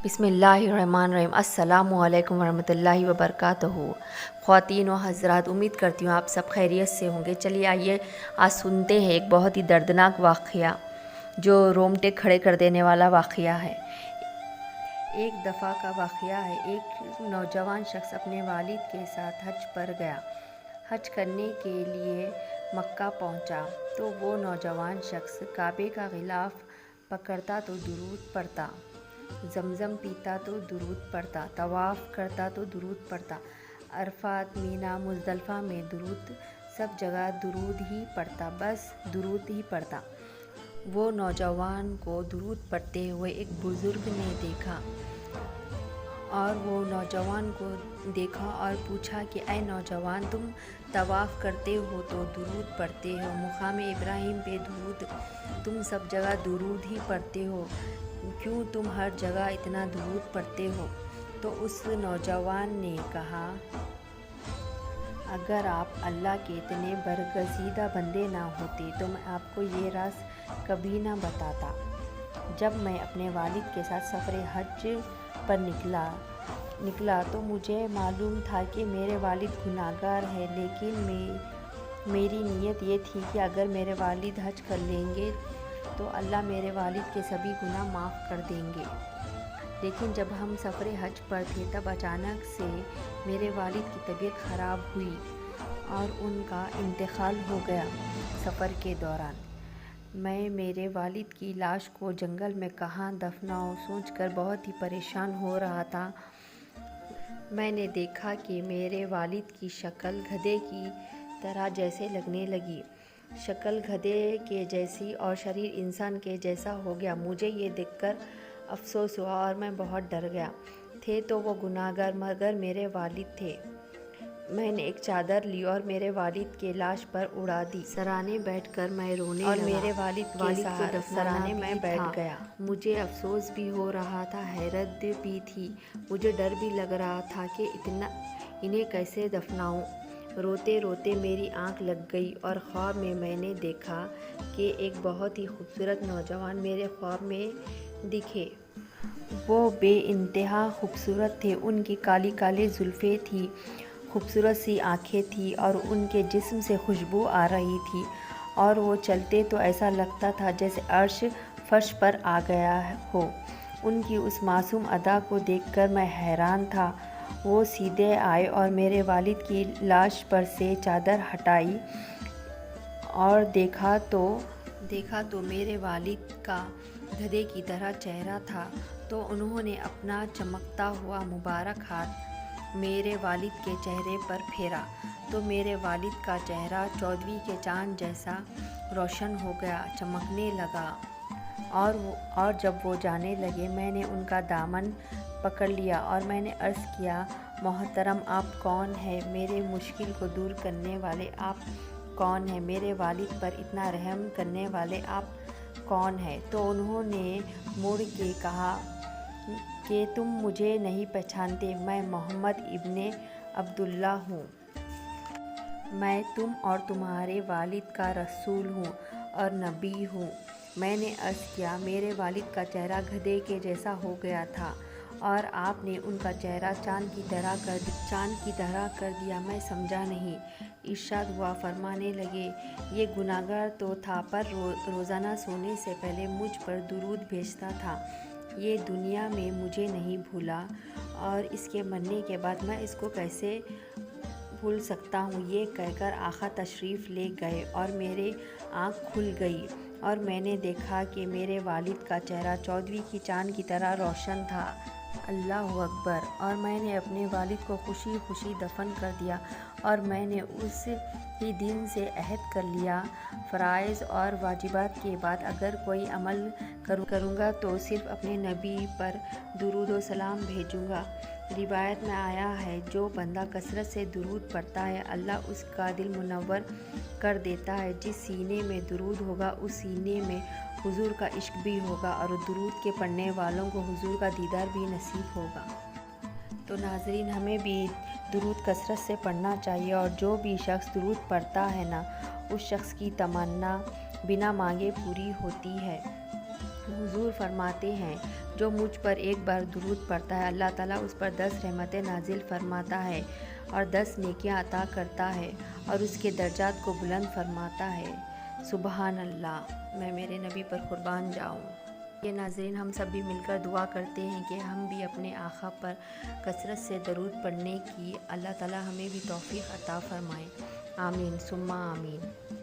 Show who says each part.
Speaker 1: بسم اللہ الرحمن الرحیم۔ السلام علیکم ورحمۃ اللہ وبرکاتہ۔ خواتین و حضرات، امید کرتی ہوں آپ سب خیریت سے ہوں گے۔ چلیے آئیے آج سنتے ہیں ایک بہت ہی دردناک واقعہ جو رومٹے کھڑے کر دینے والا واقعہ ہے۔ ایک دفعہ کا واقعہ ہے۔ ایک نوجوان شخص اپنے والد کے ساتھ حج پر گیا۔ حج کرنے کے لیے مکہ پہنچا تو وہ نوجوان شخص کعبے کا غلاف پکڑتا تو درود پڑھتا، زمزم پیتا تو درود پڑھتا، طواف کرتا تو درود پڑھتا، عرفات، مینا، مزدلفہ میں درود، سب جگہ درود ہی پڑھتا، بس درود ہی پڑھتا۔ وہ نوجوان کو درود پڑھتے ہوئے ایک بزرگ نے دیکھا اور وہ نوجوان کو دیکھا اور پوچھا کہ اے نوجوان، تم طواف کرتے ہو تو درود پڑھتے ہو، مقام ابراہیم پہ درود، تم سب جگہ درود ہی پڑھتے ہو، کیوں تم ہر جگہ اتنا درود پڑھتے ہو؟ تو اس نوجوان نے کہا، اگر آپ اللہ کے اتنے برگزیدہ بندے نہ ہوتے تو میں آپ کو یہ راز کبھی نہ بتاتا۔ جب میں اپنے والد کے ساتھ سفر حج پر نکلا تو مجھے معلوم تھا کہ میرے والد گناہگار ہیں، لیکن میری نیت یہ تھی کہ اگر میرے والد حج کر لیں گے تو اللہ میرے والد کے سبھی گناہ معاف کر دیں گے۔ لیکن جب ہم سفر حج پر تھے تب اچانک سے میرے والد کی طبیعت خراب ہوئی اور ان کا انتقال ہو گیا۔ سفر کے دوران میں میرے والد کی لاش کو جنگل میں کہاں دفناؤں سوچ کر بہت ہی پریشان ہو رہا تھا۔ میں نے دیکھا کہ میرے والد کی شکل گدھے کی طرح جیسے لگنے لگی، شکل گدھے کے جیسی اور شریر انسان کے جیسا ہو گیا۔ مجھے یہ دیکھ کر افسوس ہوا اور میں بہت ڈر گیا۔ تھے تو وہ گناہگار مگر میرے والد تھے۔ میں نے ایک چادر لی اور میرے والد کے لاش پر اڑا دی۔ سرانے بیٹھ کر میں رونے لگا اور میرے والد کے سرانے میں بیٹھ گیا۔ مجھے افسوس بھی ہو رہا تھا، حیرت بھی تھی، مجھے ڈر بھی لگ رہا تھا کہ انہیں کیسے دفناؤں۔ روتے روتے میری آنکھ لگ گئی اور خواب میں میں نے دیکھا کہ ایک بہت ہی خوبصورت نوجوان میرے خواب میں دکھے۔ وہ بے انتہا خوبصورت تھے، ان کی کالی کالی زلفیں تھیں، خوبصورت سی آنکھیں تھیں اور ان کے جسم سے خوشبو آ رہی تھی، اور وہ چلتے تو ایسا لگتا تھا جیسے عرش فرش پر آ گیا ہو۔ ان کی اس معصوم ادا کو دیکھ کر میں حیران تھا۔ وہ سیدھے آئے اور میرے والد کی لاش پر سے چادر ہٹائی اور دیکھا تو میرے والد کا گدھے کی طرح چہرہ تھا۔ تو انہوں نے اپنا چمکتا ہوا مبارک ہاتھ میرے والد کے چہرے پر پھیرا تو میرے والد کا چہرہ چودھویں کے چاند جیسا روشن ہو گیا، چمکنے لگا۔ اور جب وہ جانے لگے میں نے ان کا دامن پکڑ لیا اور میں نے عرض کیا، محترم آپ کون ہیں؟ میرے مشکل کو دور کرنے والے آپ کون ہیں؟ میرے والد پر اتنا رحم کرنے والے آپ کون ہیں؟ تو انہوں نے مڑ کے کہا کہ تم مجھے نہیں پہچانتے، میں محمد ابن عبداللہ ہوں۔ میں تم اور تمہارے والد کا رسول ہوں اور نبی ہوں۔ میں نے عرض کیا، میرے والد کا چہرہ گدھے کے جیسا ہو گیا تھا اور آپ نے ان کا چہرہ چاند کی طرح کر دیا، میں سمجھا نہیں۔ ارشاد ہوا، فرمانے لگے، یہ گناہگار تو تھا پر روزانہ سونے سے پہلے مجھ پر درود بھیجتا تھا، یہ دنیا میں مجھے نہیں بھولا اور اس کے مرنے کے بعد میں اس کو کیسے بھول سکتا ہوں؟ یہ کہہ کر آقا تشریف لے گئے اور میری آنکھ کھل گئی اور میں نے دیکھا کہ میرے والد کا چہرہ چودھویں کی چاند کی طرح روشن تھا۔ اللہ اکبر! اور میں نے اپنے والد کو خوشی خوشی دفن کر دیا اور میں نے اس ہی دن سے عہد کر لیا، فرائض اور واجبات کے بعد اگر کوئی عمل کروں گا تو صرف اپنے نبی پر درود و سلام بھیجوں گا۔ روایت میں آیا ہے، جو بندہ کثرت سے درود پڑھتا ہے اللہ اس کا دل منور کر دیتا ہے۔ جس سینے میں درود ہوگا اس سینے میں حضور کا عشق بھی ہوگا اور درود کے پڑھنے والوں کو حضور کا دیدار بھی نصیب ہوگا۔ تو ناظرین، ہمیں بھی درود کثرت سے پڑھنا چاہیے اور جو بھی شخص درود پڑھتا ہے نا، اس شخص کی تمنا بنا مانگے پوری ہوتی ہے۔ حضور فرماتے ہیں جو مجھ پر ایک بار درود پڑھتا ہے اللہ تعالیٰ اس پر 10 رحمتیں نازل فرماتا ہے اور 10 نیکیاں عطا کرتا ہے اور اس کے درجات کو بلند فرماتا ہے۔ سبحان اللہ، میں میرے نبی پر قربان جاؤں۔ یہ ناظرین، ہم سب بھی مل کر دعا کرتے ہیں کہ ہم بھی اپنے آقا پر کثرت سے درود پڑھنے کی اللہ تعالیٰ ہمیں بھی توفیق عطا فرمائے۔ آمین ثم آمین۔